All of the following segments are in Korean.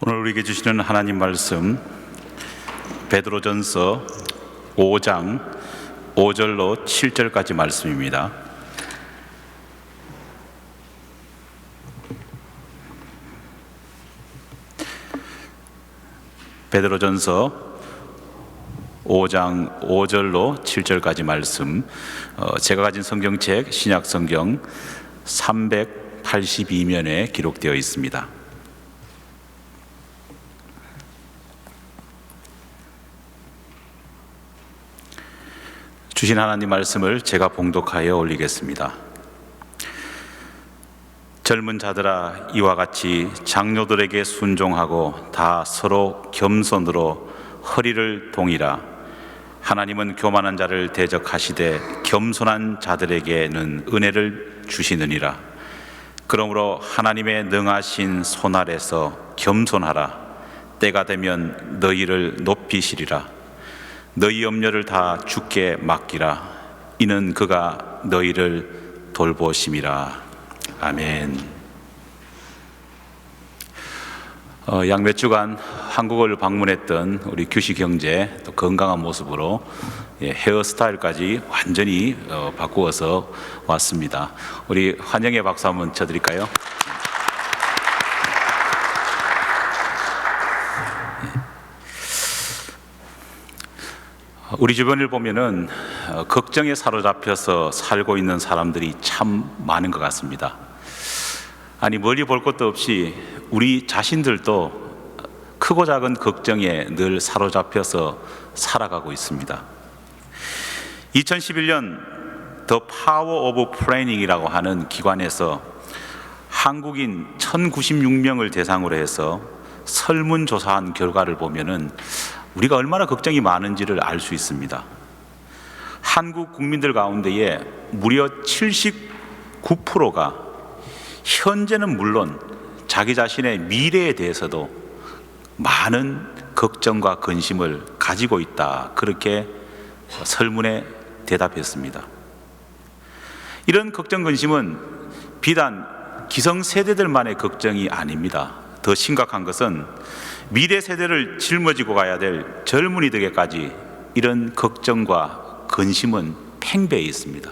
오늘 우리에게 주시는 하나님 말씀 베드로전서 5장 5절로 7절까지 말씀입니다. 베드로전서 5장 5절로 7절까지 말씀, 제가 가진 성경책 신약성경 382면에 기록되어 있습니다. 주신 하나님 말씀을 제가 봉독하여 올리겠습니다. 젊은 자들아, 이와 같이 장로들에게 순종하고 다 서로 겸손으로 허리를 동이라. 하나님은 교만한 자를 대적하시되 겸손한 자들에게는 은혜를 주시느니라. 그러므로 하나님의 능하신 손 아래서 겸손하라. 때가 되면 너희를 높이시리라. 너희 염려를 다 주께 맡기라. 이는 그가 너희를 돌보심이라. 아멘. 약 몇 주간 한국을 방문했던 우리 규식 형제, 또 건강한 모습으로 헤어스타일까지 완전히 바꾸어서 왔습니다. 우리 환영의 박수 한번 쳐드릴까요? 우리 주변을 보면은 걱정에 사로잡혀서 살고 있는 사람들이 참 많은 것 같습니다. 아니, 멀리 볼 것도 없이 우리 자신들도 크고 작은 걱정에 늘 사로잡혀서 살아가고 있습니다. 2011년 더 파워 오브 플래닝이라고 하는 기관에서 한국인 1096명을 대상으로 해서 설문조사한 결과를 보면은 우리가 얼마나 걱정이 많은지를 알 수 있습니다. 한국 국민들 가운데에 무려 79%가 현재는 물론 자기 자신의 미래에 대해서도 많은 걱정과 근심을 가지고 있다, 그렇게 설문에 대답했습니다. 이런 걱정, 근심은 비단 기성세대들만의 걱정이 아닙니다. 더 심각한 것은 미래 세대를 짊어지고 가야 될 젊은이들에게까지 이런 걱정과 근심은 팽배해 있습니다.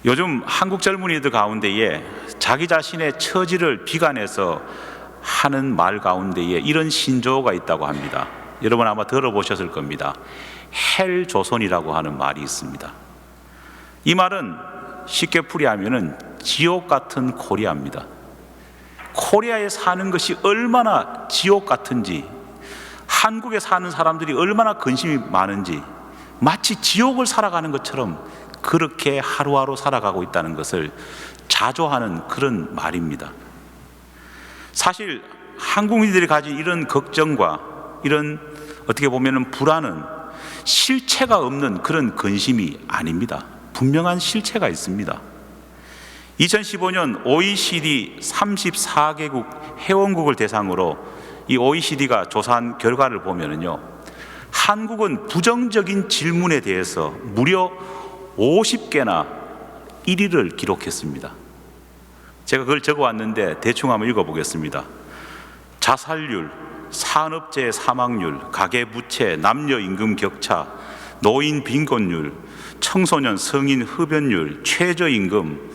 요즘 한국 젊은이들 가운데에 자기 자신의 처지를 비관해서 하는 말 가운데에 이런 신조어가 있다고 합니다. 여러분 아마 들어보셨을 겁니다. 헬조선이라고 하는 말이 있습니다. 이 말은 쉽게 풀이하면은 지옥 같은 코리아입니다. 코리아에 사는 것이 얼마나 지옥 같은지, 한국에 사는 사람들이 얼마나 근심이 많은지, 마치 지옥을 살아가는 것처럼 그렇게 하루하루 살아가고 있다는 것을 자조하는 그런 말입니다. 사실 한국인들이 가진 이런 걱정과 이런 어떻게 보면 불안은 실체가 없는 그런 근심이 아닙니다. 분명한 실체가 있습니다. 2015년 OECD 34개국 회원국을 대상으로 이 OECD가 조사한 결과를 보면요, 한국은 부정적인 질문에 대해서 무려 50개나 1위를 기록했습니다. 제가 그걸 적어왔는데 대충 한번 읽어보겠습니다. 자살률, 산업재해 사망률, 가계부채, 남녀 임금 격차, 노인 빈곤율, 청소년 성인 흡연율, 최저임금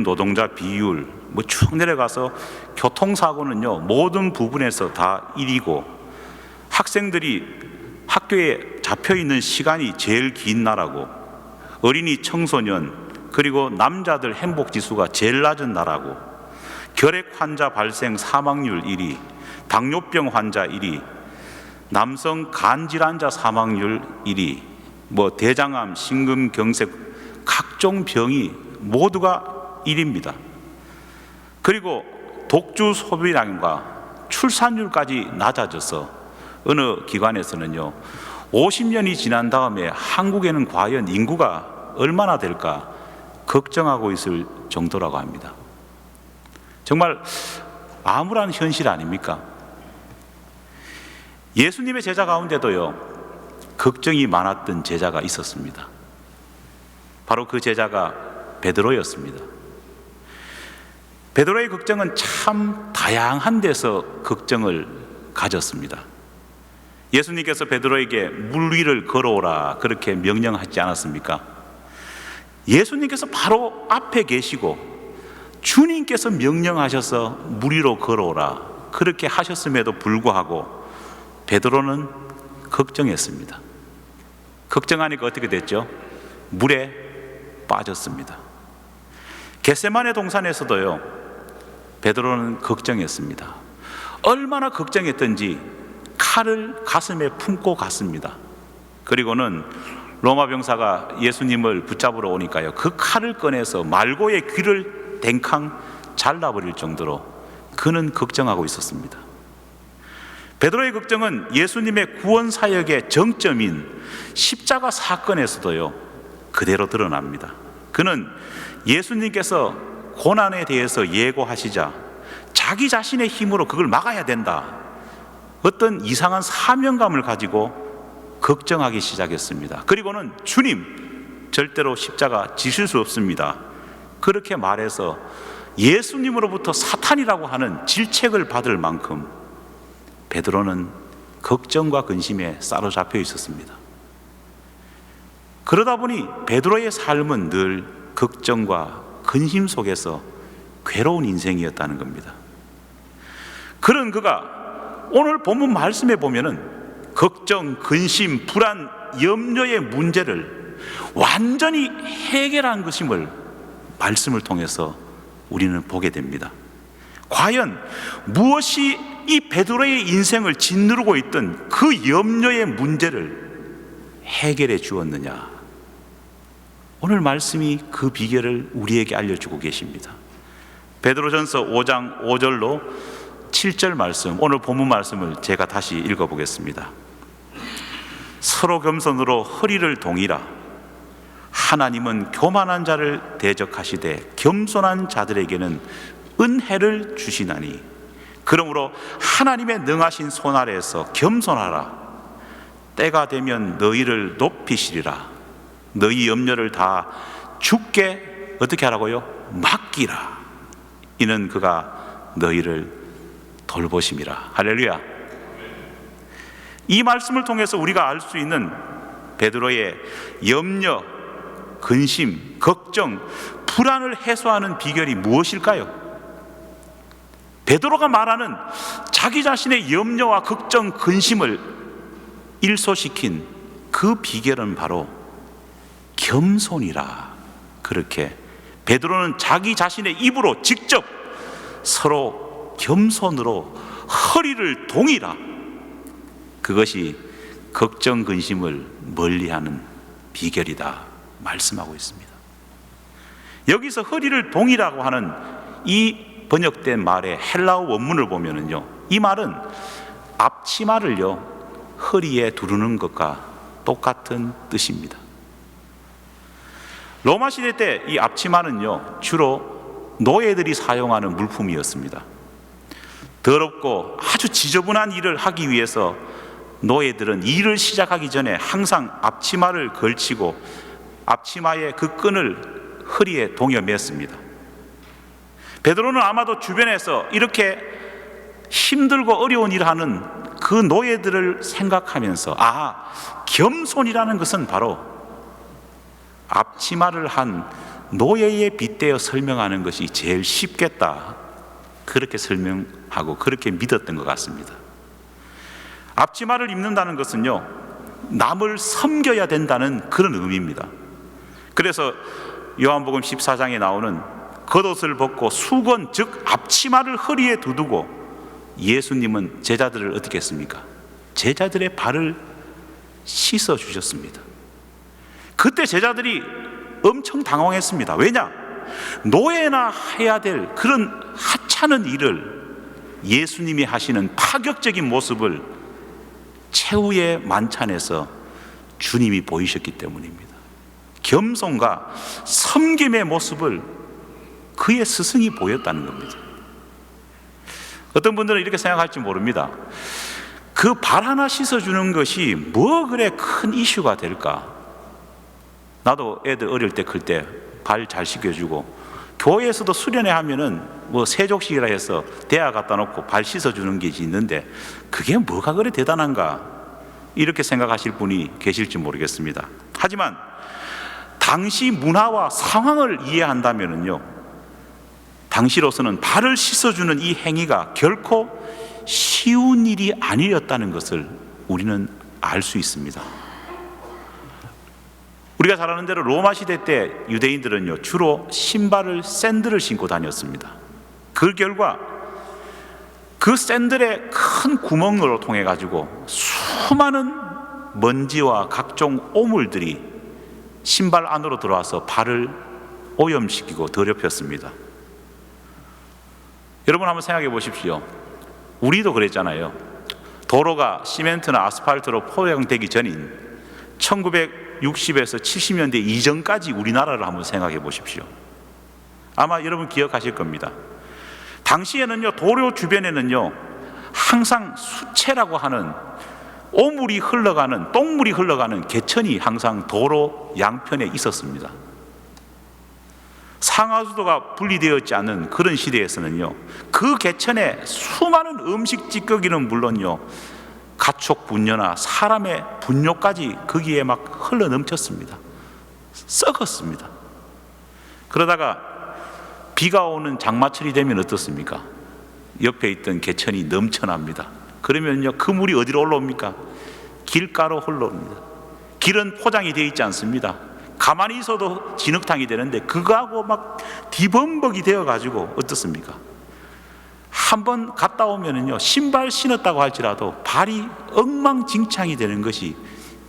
노동자 비율, 쭉 내려가서 교통사고는요 모든 부분에서 다 1위고, 학생들이 학교에 잡혀있는 시간이 제일 긴 나라고, 어린이 청소년 그리고 남자들 행복지수가 제일 낮은 나라고, 결핵 환자 발생 사망률 1위, 당뇨병 환자 1위, 남성 간질환자 사망률 1위, 대장암, 심근경색 각종 병이 모두가 1위입니다. 그리고 독주 소비량과 출산율까지 낮아져서 어느 기관에서는요 50년이 지난 다음에 한국에는 과연 인구가 얼마나 될까 걱정하고 있을 정도라고 합니다. 정말 암울한 현실 아닙니까? 예수님의 제자 가운데도요 걱정이 많았던 제자가 있었습니다. 바로 그 제자가 베드로였습니다. 베드로의 걱정은 참 다양한 데서 걱정을 가졌습니다. 예수님께서 베드로에게 물 위를 걸어오라 그렇게 명령하지 않았습니까? 예수님께서 바로 앞에 계시고 주님께서 명령하셔서 물 위로 걸어오라 그렇게 하셨음에도 불구하고 베드로는 걱정했습니다. 걱정하니까 어떻게 됐죠? 물에 빠졌습니다. 겟세마네 동산에서도요, 베드로는 걱정했습니다. 얼마나 걱정했던지 칼을 가슴에 품고 갔습니다. 그리고는 로마 병사가 예수님을 붙잡으러 오니까요, 그 칼을 꺼내서 말고의 귀를 댕캉 잘라버릴 정도로 그는 걱정하고 있었습니다. 베드로의 걱정은 예수님의 구원 사역의 정점인 십자가 사건에서도요 그대로 드러납니다. 그는 예수님께서 고난에 대해서 예고하시자 자기 자신의 힘으로 그걸 막아야 된다, 어떤 이상한 사명감을 가지고 걱정하기 시작했습니다. 그리고는 주님 절대로 십자가 지실 수 없습니다 그렇게 말해서 예수님으로부터 사탄이라고 하는 질책을 받을 만큼 베드로는 걱정과 근심에 사로잡혀 있었습니다. 그러다 보니 베드로의 삶은 늘 걱정과 근심 속에서 괴로운 인생이었다는 겁니다. 그런 그가 오늘 본문 말씀에 보면은 걱정, 근심, 불안, 염려의 문제를 완전히 해결한 것임을 말씀을 통해서 우리는 보게 됩니다. 과연 무엇이 이 베드로의 인생을 짓누르고 있던 그 염려의 문제를 해결해 주었느냐? 오늘 말씀이 그 비결을 우리에게 알려주고 계십니다. 베드로전서 5장 5절로 7절 말씀, 오늘 본문 말씀을 제가 다시 읽어보겠습니다. 서로 겸손으로 허리를 동이라. 하나님은 교만한 자를 대적하시되 겸손한 자들에게는 은혜를 주시나니, 그러므로 하나님의 능하신 손 아래에서 겸손하라. 때가 되면 너희를 높이시리라. 너희 염려를 다 주께 어떻게 하라고요? 맡기라. 이는 그가 너희를 돌보심이라. 할렐루야. 이 말씀을 통해서 우리가 알 수 있는 베드로의 염려, 근심, 걱정, 불안을 해소하는 비결이 무엇일까요? 베드로가 말하는 자기 자신의 염려와 걱정, 근심을 일소시킨 그 비결은 바로 겸손이라. 그렇게 베드로는 자기 자신의 입으로 직접 서로 겸손으로 허리를 동이라. 그것이 걱정, 근심을 멀리하는 비결이다 말씀하고 있습니다. 여기서 허리를 동이라고 하는 이 번역된 말의 헬라어 원문을 보면은요, 이 말은 앞치마를요 허리에 두르는 것과 똑같은 뜻입니다. 로마 시대 때 이 앞치마는요 주로 노예들이 사용하는 물품이었습니다. 더럽고 아주 지저분한 일을 하기 위해서 노예들은 일을 시작하기 전에 항상 앞치마를 걸치고 앞치마의 그 끈을 허리에 동여 맸습니다. 베드로는 아마도 주변에서 이렇게 힘들고 어려운 일을 하는 그 노예들을 생각하면서, 겸손이라는 것은 바로 앞치마를 한 노예에 빗대어 설명하는 것이 제일 쉽겠다, 그렇게 설명하고 그렇게 믿었던 것 같습니다. 앞치마를 입는다는 것은요 남을 섬겨야 된다는 그런 의미입니다. 그래서 요한복음 14장에 나오는 겉옷을 벗고 수건, 즉 앞치마를 허리에 두두고 예수님은 제자들을 어떻게 했습니까? 제자들의 발을 씻어 주셨습니다. 그때 제자들이 엄청 당황했습니다. 왜냐? 노예나 해야 될 그런 하찮은 일을 예수님이 하시는 파격적인 모습을 최후의 만찬에서 주님이 보이셨기 때문입니다. 겸손과 섬김의 모습을 그의 스승이 보였다는 겁니다. 어떤 분들은 이렇게 생각할지 모릅니다. 그 발 하나 씻어주는 것이 뭐 그래 큰 이슈가 될까? 나도 애들 어릴 때 클 때 발 잘 씻겨주고 교회에서도 수련회 하면은 뭐 세족식이라 해서 대야 갖다 놓고 발 씻어주는 게 있는데 그게 뭐가 그래 대단한가 이렇게 생각하실 분이 계실지 모르겠습니다. 하지만 당시 문화와 상황을 이해한다면요, 당시로서는 발을 씻어주는 이 행위가 결코 쉬운 일이 아니었다는 것을 우리는 알 수 있습니다. 우리가 잘 아는 대로 로마 시대 때 유대인들은요 주로 신발을 샌들을 신고 다녔습니다. 그 결과 그 샌들의 큰 구멍으로 통해 가지고 수많은 먼지와 각종 오물들이 신발 안으로 들어와서 발을 오염시키고 더럽혔습니다. 여러분 한번 생각해 보십시오. 우리도 그랬잖아요. 도로가 시멘트나 아스팔트로 포장되기 전인 1960에서 70년대 이전까지 우리나라를 한번 생각해 보십시오. 아마 여러분 기억하실 겁니다. 당시에는요 도로 주변에는요 항상 수채라고 하는 오물이 흘러가는, 똥물이 흘러가는 개천이 항상 도로 양편에 있었습니다. 상하수도가 분리되어 있지 않은 그런 시대에서는요 그 개천에 수많은 음식 찌꺼기는 물론요 가축 분뇨나 사람의 분뇨까지 거기에 막 흘러 넘쳤습니다. 썩었습니다. 그러다가 비가 오는 장마철이 되면 어떻습니까? 옆에 있던 개천이 넘쳐납니다. 그러면요 그 물이 어디로 올라옵니까? 길가로 흘러옵니다. 길은 포장이 되어 있지 않습니다. 가만히 있어도 진흙탕이 되는데 그거하고 막 뒤범벅이 되어 가지고 어떻습니까? 한번 갔다 오면은요 신발 신었다고 할지라도 발이 엉망진창이 되는 것이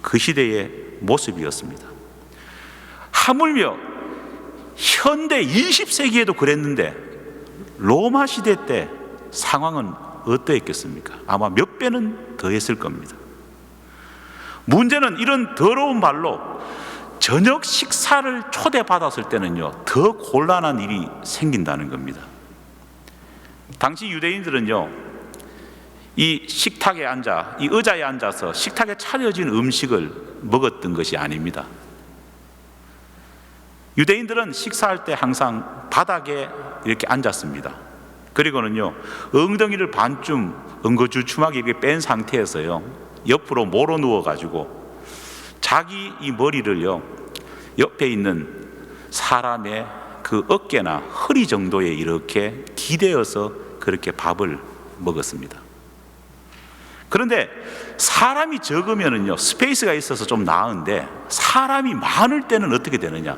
그 시대의 모습이었습니다. 하물며 현대 20세기에도 그랬는데 로마 시대 때 상황은 어떠했겠습니까? 아마 몇 배는 더 했을 겁니다. 문제는 이런 더러운 발로 저녁 식사를 초대받았을 때는요 더 곤란한 일이 생긴다는 겁니다. 당시 유대인들은요 이 식탁에 앉아, 이 의자에 앉아서 식탁에 차려진 음식을 먹었던 것이 아닙니다. 유대인들은 식사할 때 항상 바닥에 이렇게 앉았습니다. 그리고는요 엉덩이를 반쯤 엉거주춤하게 이렇게 뺀 상태에서요 옆으로 몰어 누워 가지고 자기 이 머리를요 옆에 있는 사람의 그 어깨나 허리 정도에 이렇게 기대어서 그렇게 밥을 먹었습니다. 그런데 사람이 적으면은요 스페이스가 있어서 좀 나은데 사람이 많을 때는 어떻게 되느냐?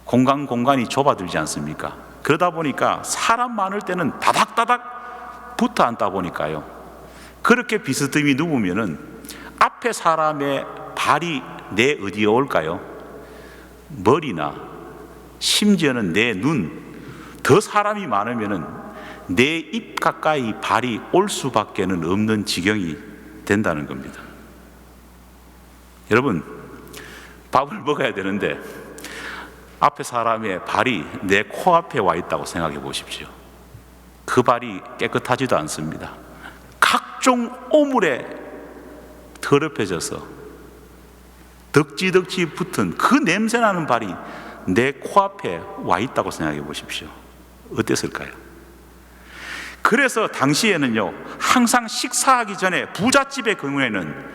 공간이 좁아들지 않습니까? 그러다 보니까 사람 많을 때는 다닥다닥 붙어 앉다 보니까요 그렇게 비스듬히 누우면은 앞에 사람의 발이 내 어디에 올까요? 머리나 심지어는 내 눈, 더 사람이 많으면은 내 입 가까이 발이 올 수밖에는 없는 지경이 된다는 겁니다. 여러분 밥을 먹어야 되는데 앞에 사람의 발이 내 코앞에 와 있다고 생각해 보십시오. 그 발이 깨끗하지도 않습니다. 각종 오물에 더럽혀져서 덕지덕지 붙은 그 냄새나는 발이 내 코앞에 와 있다고 생각해 보십시오. 어땠을까요? 그래서 당시에는요 항상 식사하기 전에 부잣집의 경우에는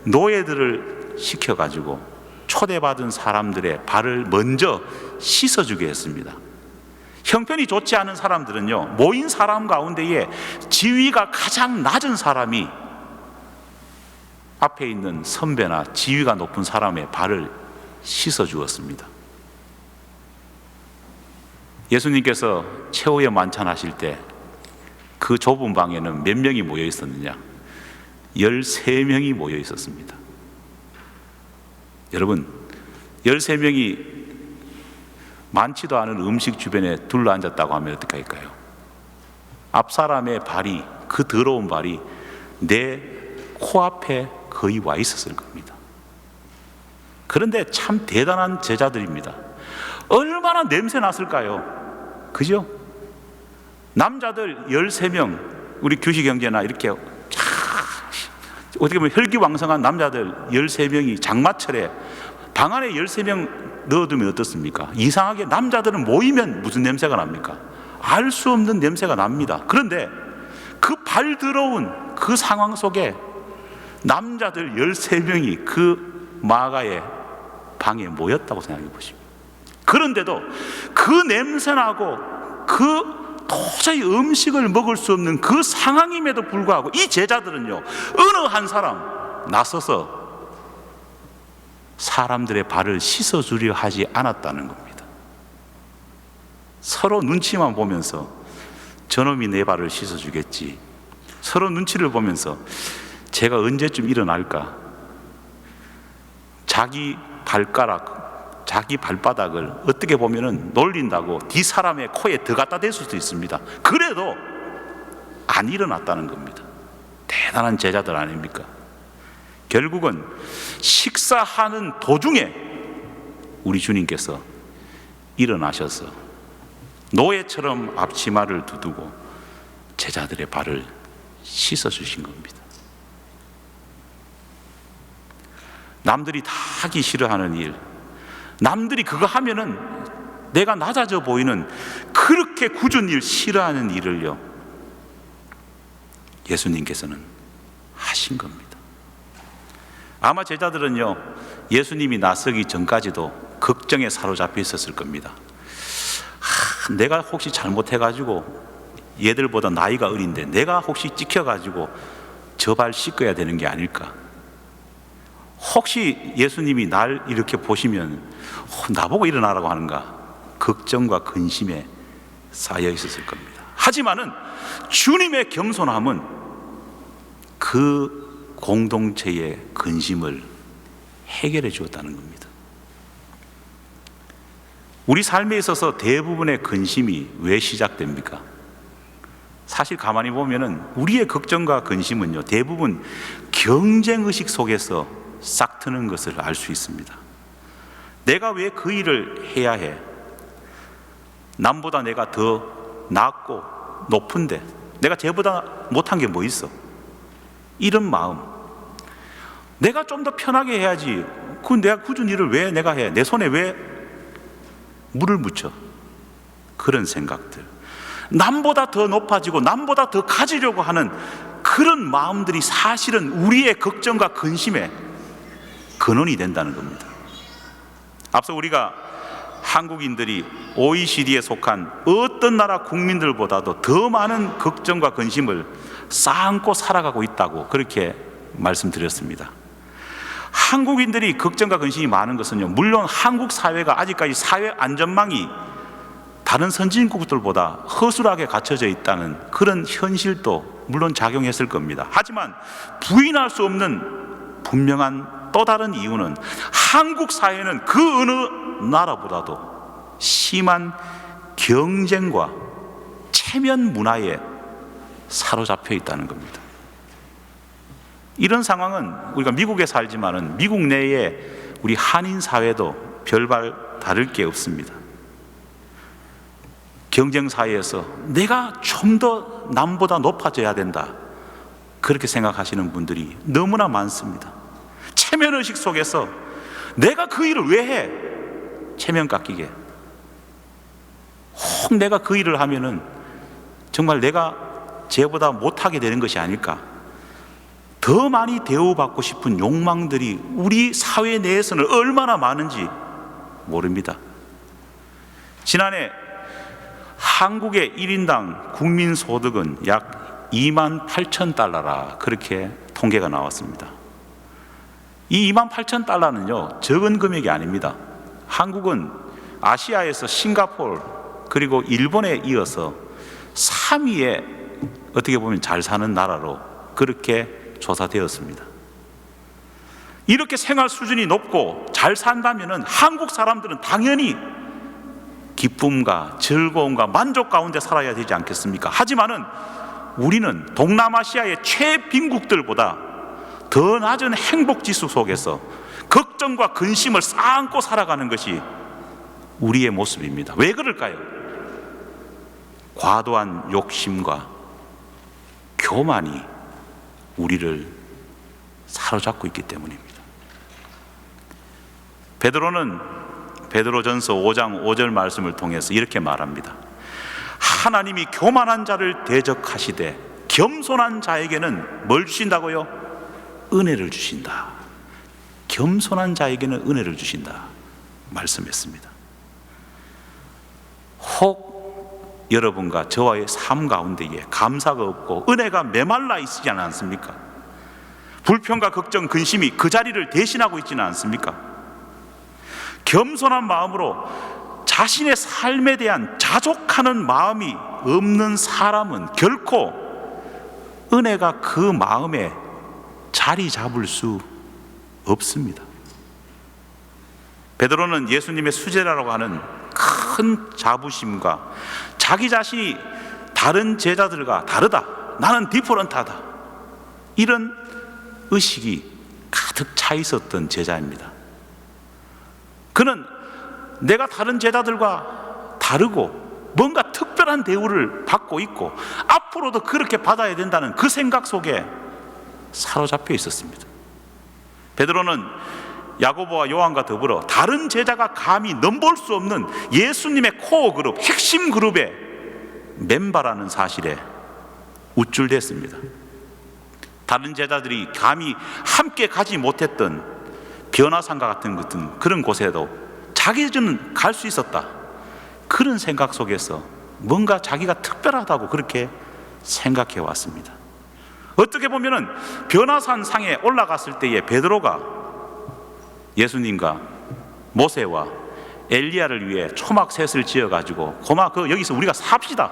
노예들을 시켜가지고 초대받은 사람들의 발을 먼저 씻어주게 했습니다. 형편이 좋지 않은 사람들은요 모인 사람 가운데에 지위가 가장 낮은 사람이 앞에 있는 선배나 지위가 높은 사람의 발을 씻어주었습니다. 예수님께서 최후의 만찬 하실 때 그 좁은 방에는 몇 명이 모여 있었느냐? 13명이 모여 있었습니다. 여러분 13명이 많지도 않은 음식 주변에 둘러앉았다고 하면 어떻게 할까요? 앞 사람의 발이, 그 더러운 발이 내 코앞에 거의 와 있었을 겁니다. 그런데 참 대단한 제자들입니다. 얼마나 냄새 났을까요? 그죠? 남자들 13명, 우리 규식 형제나 이렇게 어떻게 보면 혈기왕성한 남자들 13명이 장마철에 방 안에 13명 넣어두면 어떻습니까? 이상하게 남자들은 모이면 무슨 냄새가 납니까? 알 수 없는 냄새가 납니다. 그런데 그 발 더러운 그 상황 속에 남자들 13명이 그 마가의 방에 모였다고 생각해 보십시오. 그런데도 그 냄새나고 그 도저히 음식을 먹을 수 없는 그 상황임에도 불구하고 이 제자들은요, 어느 한 사람 나서서 사람들의 발을 씻어주려 하지 않았다는 겁니다. 서로 눈치만 보면서 저놈이 내 발을 씻어주겠지, 서로 눈치를 보면서 제가 언제쯤 일어날까, 자기 발가락, 자기 발바닥을 어떻게 보면은 놀린다고 뒷 사람의 코에 더 갖다 댈 수도 있습니다. 그래도 안 일어났다는 겁니다. 대단한 제자들 아닙니까? 결국은 식사하는 도중에 우리 주님께서 일어나셔서 노예처럼 앞치마를 두두고 제자들의 발을 씻어주신 겁니다. 남들이 다 하기 싫어하는 일, 남들이 그거 하면은 내가 낮아져 보이는 그렇게 굳은 일, 싫어하는 일을요, 예수님께서는 하신 겁니다. 아마 제자들은요, 예수님이 나서기 전까지도 걱정에 사로잡혀 있었을 겁니다. 내가 혹시 잘못해가지고 얘들보다 나이가 어린데 내가 혹시 찍혀가지고 저 발 씻어야 되는 게 아닐까? 혹시 예수님이 날 이렇게 보시면 나보고 일어나라고 하는가? 걱정과 근심에 쌓여 있었을 겁니다. 하지만은 주님의 겸손함은 그 공동체의 근심을 해결해 주었다는 겁니다. 우리 삶에 있어서 대부분의 근심이 왜 시작됩니까? 사실 가만히 보면은 우리의 걱정과 근심은요, 대부분 경쟁의식 속에서 싹 트는 것을 알 수 있습니다. 내가 왜 그 일을 해야 해? 남보다 내가 더 낫고 높은데 내가 쟤보다 못한 게 뭐 있어? 이런 마음. 내가 좀 더 편하게 해야지. 그 내가 굳은 일을 왜 내가 해? 내 손에 왜 물을 묻혀? 그런 생각들, 남보다 더 높아지고 남보다 더 가지려고 하는 그런 마음들이 사실은 우리의 걱정과 근심의 근원이 된다는 겁니다. 앞서 우리가 한국인들이 OECD에 속한 어떤 나라 국민들보다도 더 많은 걱정과 근심을 쌓고 살아가고 있다고 그렇게 말씀드렸습니다. 한국인들이 걱정과 근심이 많은 것은요, 물론 한국 사회가 아직까지 사회 안전망이 다른 선진국들보다 허술하게 갖춰져 있다는 그런 현실도 물론 작용했을 겁니다. 하지만 부인할 수 없는 분명한 또 다른 이유는 한국 사회는 그 어느 나라보다도 심한 경쟁과 체면 문화에 사로잡혀 있다는 겁니다. 이런 상황은 우리가 미국에 살지만은 미국 내에 우리 한인 사회도 별반 다를 게 없습니다. 경쟁 사회에서 내가 좀 더 남보다 높아져야 된다, 그렇게 생각하시는 분들이 너무나 많습니다. 체면의식 속에서 내가 그 일을 왜 해? 체면 깎이게. 혹 내가 그 일을 하면은 정말 내가 쟤보다 못하게 되는 것이 아닐까? 더 많이 대우받고 싶은 욕망들이 우리 사회 내에서는 얼마나 많은지 모릅니다. 지난해 한국의 1인당 국민소득은 약 28,000달러라 그렇게 통계가 나왔습니다. 이 28,000달러는요 적은 금액이 아닙니다. 한국은 아시아에서 싱가포르 그리고 일본에 이어서 3위에 어떻게 보면 잘 사는 나라로 그렇게 조사되었습니다. 이렇게 생활 수준이 높고 잘 산다면은 한국 사람들은 당연히 기쁨과 즐거움과 만족 가운데 살아야 되지 않겠습니까? 하지만은 우리는 동남아시아의 최빈국들보다 더 낮은 행복지수 속에서 걱정과 근심을 쌓고 살아가는 것이 우리의 모습입니다. 왜 그럴까요? 과도한 욕심과 교만이 우리를 베드로전서 5장 5절 말씀을 통해서 이렇게 말합니다. 하나님이 교만한 자를 대적하시되 겸손한 자에게는 뭘 주신다고요? 은혜를 주신다. 겸손한 자에게는 은혜를 주신다 말씀했습니다. 혹 여러분과 저와의 삶 가운데에 감사가 없고 은혜가 메말라 있지 않습니까? 불평과 걱정, 근심이 그 자리를 대신하고 있지는 않습니까? 겸손한 마음으로 자신의 삶에 대한 자족하는 마음이 없는 사람은 결코 은혜가 그 마음에 자리 잡을 수 없습니다. 베드로는 예수님의 수제자라고 하는 큰 자부심과 자기 자신이 다른 제자들과 다르다, 나는 디퍼런트하다, 이런 의식이 가득 차 있었던 제자입니다. 그는 내가 다른 제자들과 다르고 뭔가 특별한 대우를 받고 있고 앞으로도 그렇게 받아야 된다는 그 생각 속에 사로잡혀 있었습니다. 베드로는 야고보와 요한과 더불어 다른 제자가 감히 넘볼 수 없는 예수님의 코어 그룹, 핵심 그룹의 멤버라는 사실에 우쭐댔습니다. 다른 제자들이 감히 함께 가지 못했던 변화산과 같은 그런 곳에도 자기는 갈 수 있었다, 그런 생각 속에서 뭔가 자기가 특별하다고 그렇게 생각해 왔습니다. 어떻게 보면은 변화산 상에 올라갔을 때에 베드로가 예수님과 모세와 엘리야를 위해 초막셋을 지어가지고 여기서 우리가 삽시다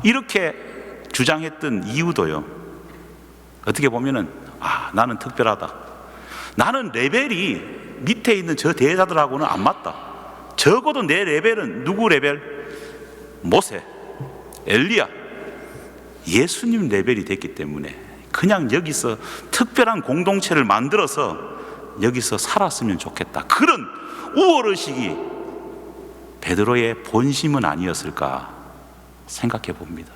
이렇게 주장했던 이유도요, 어떻게 보면은 나는 특별하다, 나는 레벨이 밑에 있는 저 대자들하고는 안 맞다, 적어도 내 레벨은 누구 레벨? 모세, 엘리야, 예수님 레벨이 됐기 때문에 그냥 여기서 특별한 공동체를 만들어서 여기서 살았으면 좋겠다, 그런 우월의식이 베드로의 본심은 아니었을까 생각해 봅니다.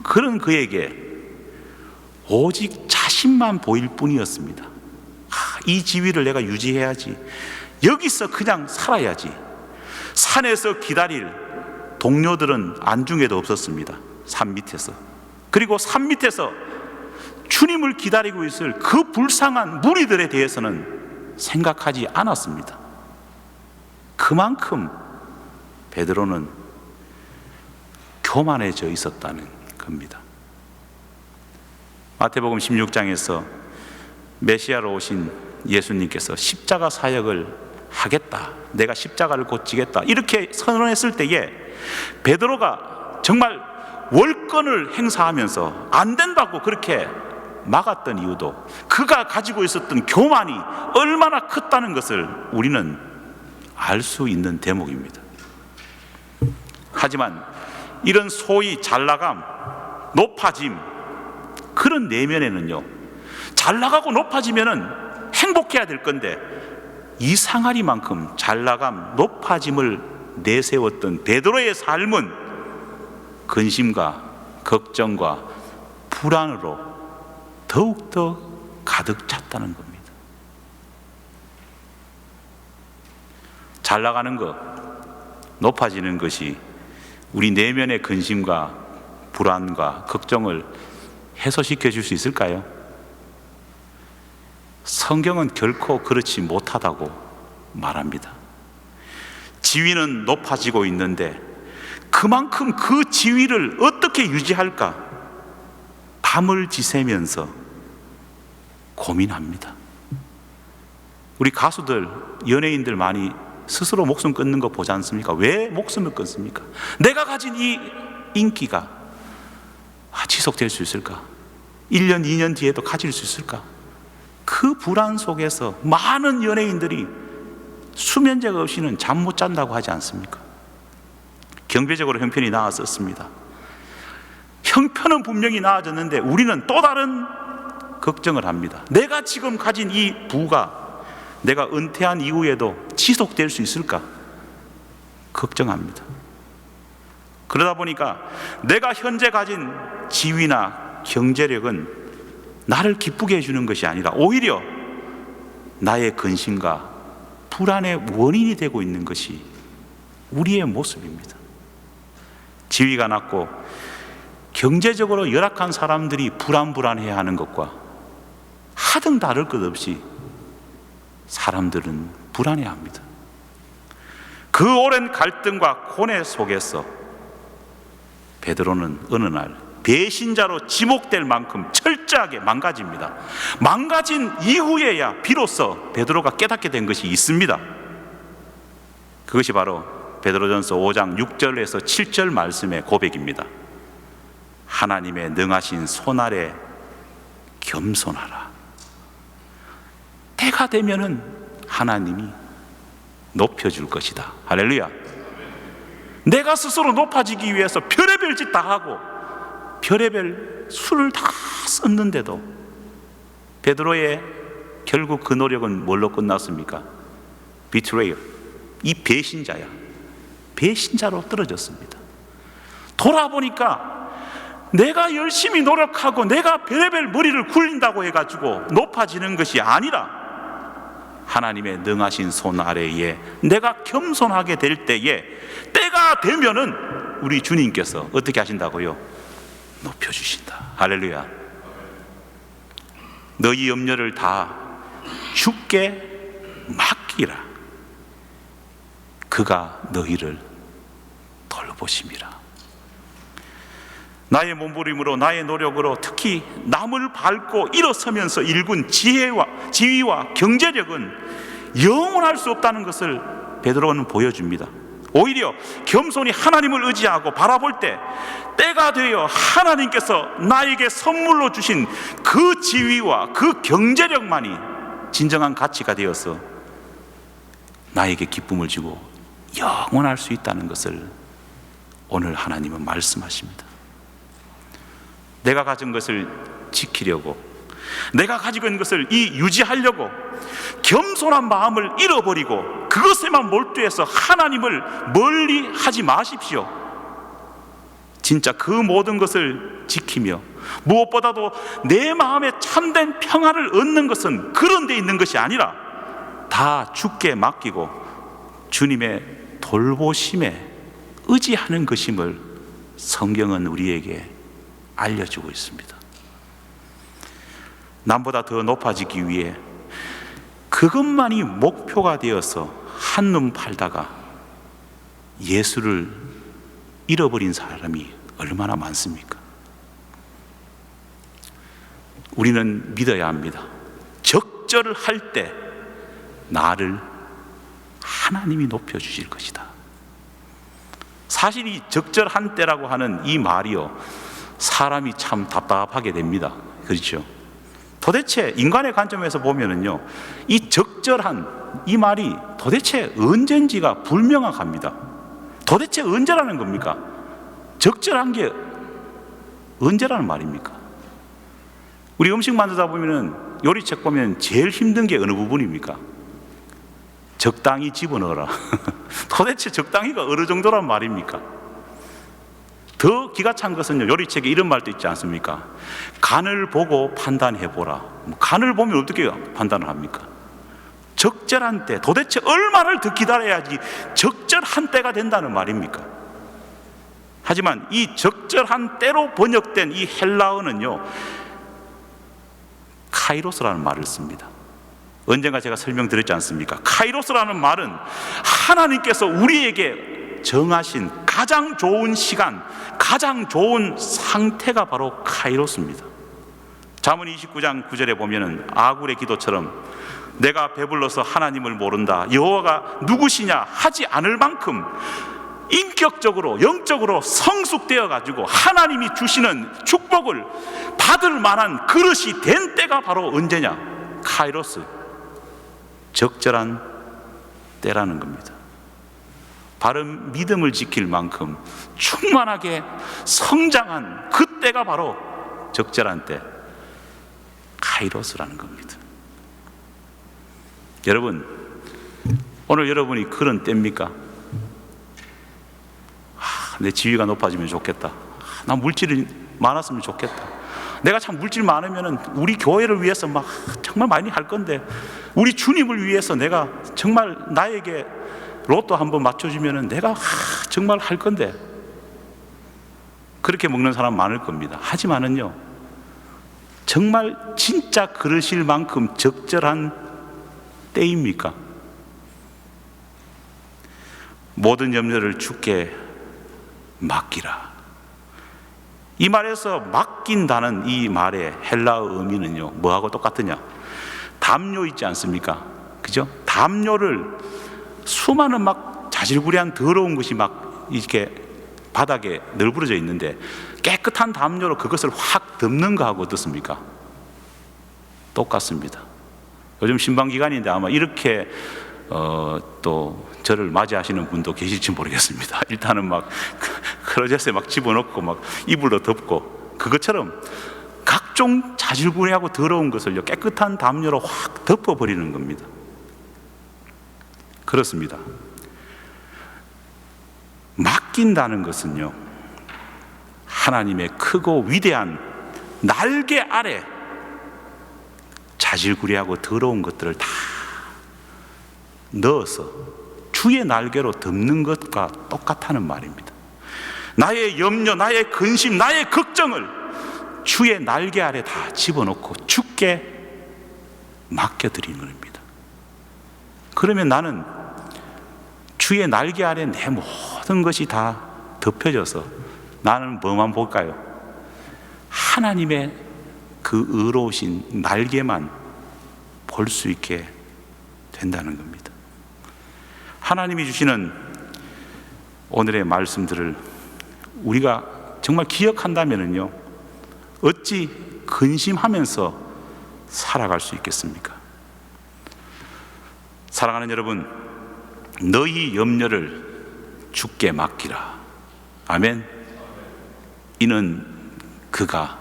그런 그에게 오직 자신만 보일 뿐이었습니다. 이 지위를 내가 유지해야지, 여기서 그냥 살아야지. 산에서 기다릴 동료들은 안중에도 없었습니다. 산 밑에서. 그리고 산 밑에서 주님을 기다리고 있을 그 불쌍한 무리들에 대해서는 생각하지 않았습니다. 그만큼 베드로는 교만해져 있었다는 겁니다. 마태복음 16장에서 메시아로 오신 예수님께서 십자가 사역을 하겠다, 내가 십자가를 곧 지겠다 이렇게 선언했을 때에 베드로가 정말 월권을 행사하면서 안 된다고 그렇게 막았던 이유도 그가 가지고 있었던 교만이 얼마나 컸다는 것을 우리는 알 수 있는 대목입니다. 하지만 이런 소위 잘나감, 높아짐, 그런 내면에는요, 잘나가고 높아지면은 행복해야 될 건데 이상하리만큼 잘나감, 높아짐을 내세웠던 베드로의 삶은 근심과 걱정과 불안으로 더욱더 가득 찼다는 겁니다. 잘나가는 것, 높아지는 것이 우리 내면의 근심과 불안과 걱정을 해소시켜 줄 수 있을까요? 성경은 결코 그렇지 못하다고 말합니다. 지위는 높아지고 있는데 그만큼 그 지위를 어떻게 유지할까 밤을 지새면서 고민합니다. 우리 가수들, 연예인들 많이 스스로 목숨 끊는 거 보지 않습니까? 왜 목숨을 끊습니까? 내가 가진 이 인기가 지속될 수 있을까? 1년, 2년 뒤에도 가질 수 있을까? 그 불안 속에서 많은 연예인들이 수면제가 없이는 잠 못 잔다고 하지 않습니까? 경제적으로 형편이 나아졌습니다. 형편은 분명히 나아졌는데 우리는 또 다른 걱정을 합니다. 내가 지금 가진 이 부가 내가 은퇴한 이후에도 지속될 수 있을까? 걱정합니다. 그러다 보니까 내가 현재 가진 지위나 경제력은 나를 기쁘게 해주는 것이 아니라 오히려 나의 근심과 불안의 원인이 되고 있는 것이 우리의 모습입니다. 지위가 낮고 경제적으로 열악한 사람들이 불안해하는 것과 하등 다를 것 없이 사람들은 불안해합니다. 그 오랜 갈등과 고뇌 속에서 베드로는 어느 날 배신자로 지목될 만큼 철저하게 망가집니다. 망가진 이후에야 비로소 베드로가 깨닫게 된 것이 있습니다. 그것이 바로 베드로전서 5장 6절에서 7절 말씀의 고백입니다. 하나님의 능하신 손 아래 겸손하라. 때가 되면은 하나님이 높여줄 것이다. 할렐루야. 내가 스스로 높아지기 위해서 별의별 짓 다 하고 별의별 수를 다 썼는데도 베드로의 결국 그 노력은 뭘로 끝났습니까? 비트레이어, 이 배신자로 떨어졌습니다. 돌아보니까 내가 열심히 노력하고 내가 별의별 머리를 굴린다고 해가지고 높아지는 것이 아니라 하나님의 능하신 손 아래에 내가 겸손하게 될 때에, 때가 되면은 우리 주님께서 어떻게 하신다고요? 높여주신다. 할렐루야. 너희 염려를 다 주께 맡기라. 그가 너희를 돌보심이라. 나의 몸부림으로, 나의 노력으로, 특히 남을 밟고 일어서면서 일군 지위와 경제력은 영원할 수 없다는 것을 베드로는 보여줍니다. 오히려 겸손히 하나님을 의지하고 바라볼 때, 때가 되어 하나님께서 나에게 선물로 주신 그 지위와 그 경제력만이 진정한 가치가 되어서 나에게 기쁨을 주고 영원할 수 있다는 것을 오늘 하나님은 말씀하십니다. 내가 가진 것을 지키려고, 내가 가지고 있는 것을 유지하려고 겸손한 마음을 잃어버리고 그것에만 몰두해서 하나님을 멀리 하지 마십시오. 진짜 그 모든 것을 지키며 무엇보다도 내 마음에 참된 평안을 얻는 것은 그런 데 있는 것이 아니라 다 주께 맡기고 주님의 돌보심에 의지하는 것임을 성경은 우리에게 알려주고 있습니다. 남보다 더 높아지기 위해 그것만이 목표가 되어서 한눈 팔다가 예수를 잃어버린 사람이 얼마나 많습니까? 우리는 믿어야 합니다. 적절을 할 때 나를 하나님이 높여주실 것이다. 사실 이 적절한 때라고 하는 이 말이요, 사람이 참 답답하게 됩니다. 그렇죠? 도대체 인간의 관점에서 보면은요, 이 적절한 이 말이 도대체 언젠지가 불명확합니다. 도대체 언제라는 겁니까? 적절한 게 언제라는 말입니까? 우리 음식 만들다 보면은 요리책 보면 제일 힘든 게 어느 부분입니까? 적당히 집어넣어라. 도대체 적당히가 어느 정도란 말입니까? 더 기가 찬 것은요, 요리책에 이런 말도 있지 않습니까? 간을 보고 판단해보라. 간을 보면 어떻게 판단을 합니까? 적절한 때, 도대체 얼마를 더 기다려야지 적절한 때가 된다는 말입니까? 하지만 이 적절한 때로 번역된 이 헬라어는요, 카이로스라는 말을 씁니다. 언젠가 제가 설명드렸지 않습니까? 카이로스라는 말은 하나님께서 우리에게 정하신 가장 좋은 시간, 가장 좋은 상태가 바로 카이로스입니다. 잠언 29장 9절에 보면은 아굴의 기도처럼 내가 배불러서 하나님을 모른다, 여호와가 누구시냐 하지 않을 만큼 인격적으로, 영적으로 성숙되어 가지고 하나님이 주시는 축복을 받을 만한 그릇이 된 때가 바로 언제냐? 카이로스, 적절한 때라는 겁니다. 바른 믿음을 지킬 만큼 충만하게 성장한 그 때가 바로 적절한 때, 카이로스라는 겁니다. 여러분, 오늘 여러분이 그런 때입니까? 내 지위가 높아지면 좋겠다. 나 물질이 많았으면 좋겠다. 내가 참 물질 많으면은 우리 교회를 위해서 막 정말 많이 할 건데, 우리 주님을 위해서 내가 정말 나에게 로또 한번 맞춰주면은 내가 정말 할 건데, 그렇게 먹는 사람 많을 겁니다. 하지만은요, 정말 진짜 그러실 만큼 적절한 때입니까? 모든 염려를 주께 맡기라. 이 말에서 맡긴다는 이 말의 헬라어 의미는요, 뭐하고 똑같으냐? 담요 있지 않습니까? 그죠? 담요를 수많은 막 자질구레한 더러운 것이 막 이렇게 바닥에 널브러져 있는데, 깨끗한 담요로 그것을 확 덮는 거하고 어떻습니까? 똑같습니다. 요즘 신방기간인데 아마 이렇게 또 저를 맞이하시는 분도 계실지 모르겠습니다. 일단은 막 크로젯에 막 집어넣고 막 이불로 덮고, 그것처럼 각종 자질구레하고 더러운 것을 깨끗한 담요로 확 덮어버리는 겁니다. 그렇습니다. 맡긴다는 것은요, 하나님의 크고 위대한 날개 아래 자질구레하고 더러운 것들을 다 넣어서 주의 날개로 덮는 것과 똑같다는 말입니다. 나의 염려, 나의 근심, 나의 걱정을 주의 날개 아래 다 집어넣고 주께 맡겨드리는 겁니다. 그러면 나는 주의 날개 아래 내 모든 것이 다 덮여져서 나는 뭐만 볼까요? 하나님의 그 의로우신 날개만 볼 수 있게 된다는 겁니다. 하나님이 주시는 오늘의 말씀들을 우리가 정말 기억한다면요, 어찌 근심하면서 살아갈 수 있겠습니까? 사랑하는 여러분, 너희 염려를 주께 맡기라. 아멘. 이는 그가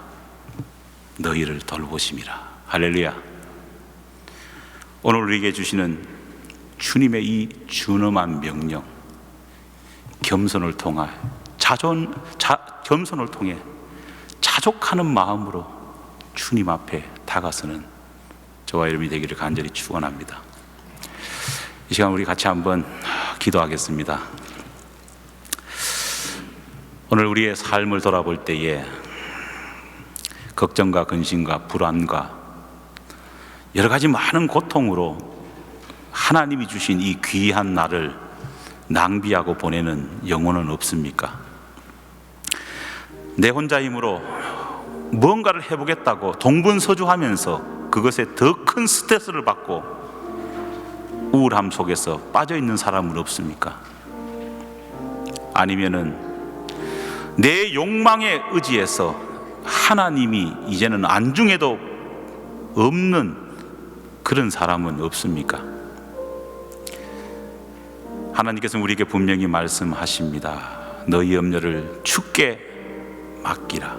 너희를 돌보심이라. 할렐루야. 오늘 우리에게 주시는 주님의 이 준엄한 명령, 겸손을 통해 겸손을 통해 자족하는 마음으로 주님 앞에 다가서는 저와 여러분이 되기를 간절히 축원합니다. 이 시간 우리 같이 한번 기도하겠습니다. 오늘 우리의 삶을 돌아볼 때에 걱정과 근심과 불안과 여러 가지 많은 고통으로 하나님이 주신 이 귀한 날을 낭비하고 보내는 영혼은 없습니까? 내 혼자 힘으로 뭔가를 해보겠다고 동분서주하면서 그것에 더 큰 스트레스를 받고 우울함 속에서 빠져있는 사람은 없습니까? 아니면은 내 욕망에 의지해서 하나님이 이제는 안중에도 없는 그런 사람은 없습니까? 하나님께서 우리에게 분명히 말씀하십니다. 너희 염려를 주께 맡기라.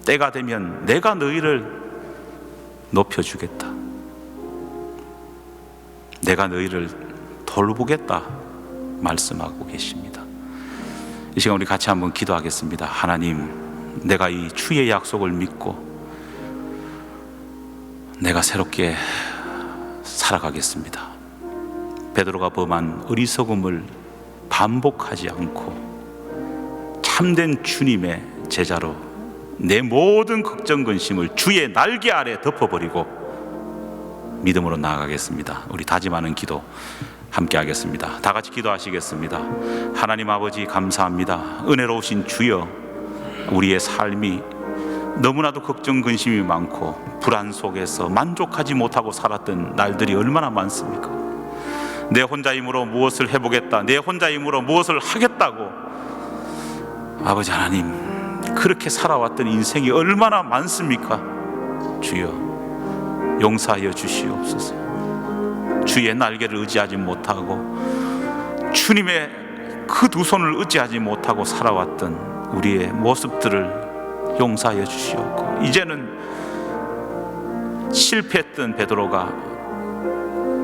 때가 되면 내가 너희를 높여주겠다. 내가 너희를 돌보겠다 말씀하고 계십니다. 이 시간 우리 같이 한번 기도하겠습니다. 하나님, 내가 이 주의 약속을 믿고 내가 새롭게 살아가겠습니다. 베드로가 범한 어리석음을 반복하지 않고 참된 주님의 제자로 내 모든 걱정 근심을 주의 날개 아래 덮어버리고 믿음으로 나아가겠습니다. 우리 다짐하는 기도 함께 하겠습니다. 다 같이 기도하시겠습니다. 하나님 아버지, 감사합니다. 은혜로우신 주여, 우리의 삶이 너무나도 걱정 근심이 많고 불안 속에서 만족하지 못하고 살았던 날들이 얼마나 많습니까? 내 혼자 힘으로 무엇을 해보겠다, 내 혼자 힘으로 무엇을 하겠다고 아버지 하나님, 그렇게 살아왔던 인생이 얼마나 많습니까? 주여, 용서하여 주시옵소서. 주의 날개를 의지하지 못하고 주님의 그 두 손을 의지하지 못하고 살아왔던 우리의 모습들을 용서하여 주시옵고, 이제는 실패했던 베드로가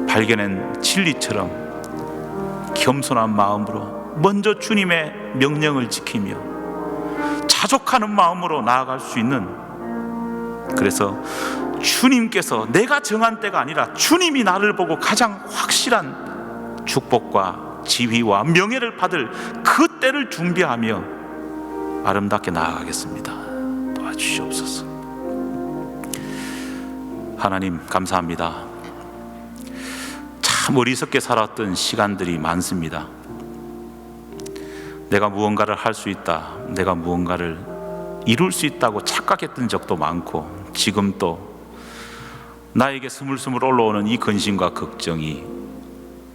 발견한 진리처럼 겸손한 마음으로 먼저 주님의 명령을 지키며 자족하는 마음으로 나아갈 수 있는, 그래서 주님께서 내가 정한 때가 아니라 주님이 나를 보고 가장 확실한 축복과 지위와 명예를 받을 그 때를 준비하며 아름답게 나아가겠습니다. 도와주시옵소서. 하나님 감사합니다. 참 어리석게 살았던 시간들이 많습니다. 내가 무언가를 할 수 있다, 내가 무언가를 이룰 수 있다고 착각했던 적도 많고, 지금 또 나에게 스물스물 올라오는 이 근심과 걱정이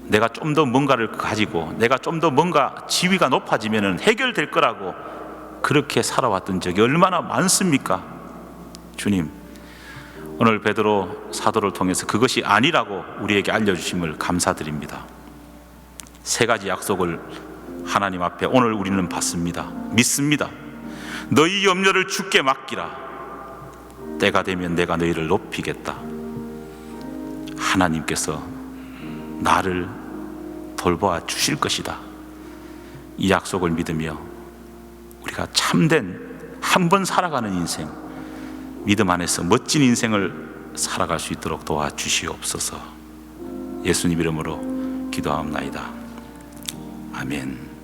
내가 좀 더 뭔가를 가지고 내가 좀 더 뭔가 지위가 높아지면 해결될 거라고 그렇게 살아왔던 적이 얼마나 많습니까? 주님, 오늘 베드로 사도를 통해서 그것이 아니라고 우리에게 알려주심을 감사드립니다. 세 가지 약속을 하나님 앞에 오늘 우리는 받습니다. 믿습니다. 너희 염려를 주께 맡기라. 때가 되면 내가 너희를 높이겠다. 하나님께서 나를 돌보아 주실 것이다. 이 약속을 믿으며 우리가 참된 한 번 살아가는 인생, 믿음 안에서 멋진 인생을 살아갈 수 있도록 도와주시옵소서. 예수님 이름으로 기도하옵나이다. 아멘.